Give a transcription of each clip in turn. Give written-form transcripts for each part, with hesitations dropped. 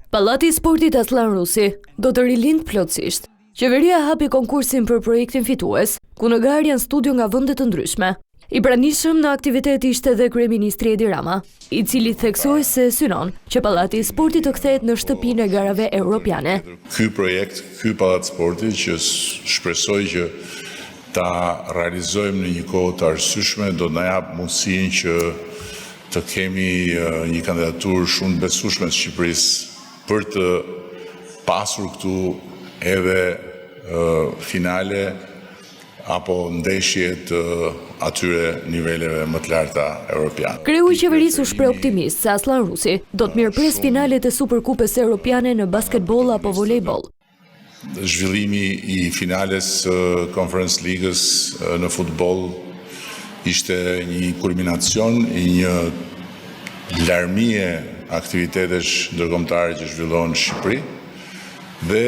Pallati i Sportit Aslan Rusi do të rilind plotësisht. Qeveria hapi konkursin për projektin fitues, ku në garë janë studio nga vende të ndryshme. I pranishëm në aktivitet ishte edhe kryeministri Edi Rama, i cili theksoi se synon që Pallati i Sportit të kthehet në shtëpinë e garave europiane. Ky projekt, ky Pallat Sporti që shpresoj që ta realizojmë në një kohë të arsyeshme, do na jap mundësinë që të kemi një kandidaturë shumë besueshme të Shqipërisë për të pasur këtu edhe finale apo ndeshje të atyre niveleve më të larta europiane. Kreu i qeverisë u shpreh optimist se Aslan Rusi do të mirëpres finalet e Superkupës Europiane në basketbol apo volejbol. Zhvillimi i finales Conference Ligës në futboll ishte një kulminacion i një larmie aktivitetesh ndërkombëtare që zhvillohen në Shqipëri dhe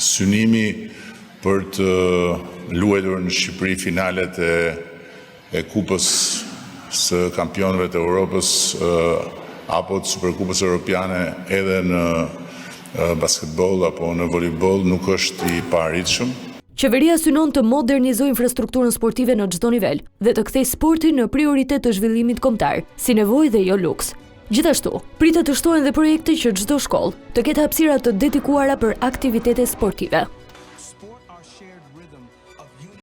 synimi për të luajtur në Shqipëri finalet e Kupës së Kampionëve të Europës apo të Superkupës Europiane edhe në basketbol apo në volejbol nuk është i paarritshëm. Qeveria synon të modernizojë infrastrukturën sportive në çdo nivel dhe të kthejë sportin në prioritet të zhvillimit kombëtar, si nevojë dhe jo luks. Gjithashtu, pritet të shtohen dhe projekte që çdo shkollë të ketë hapësira të dedikuara për aktivitete sportive.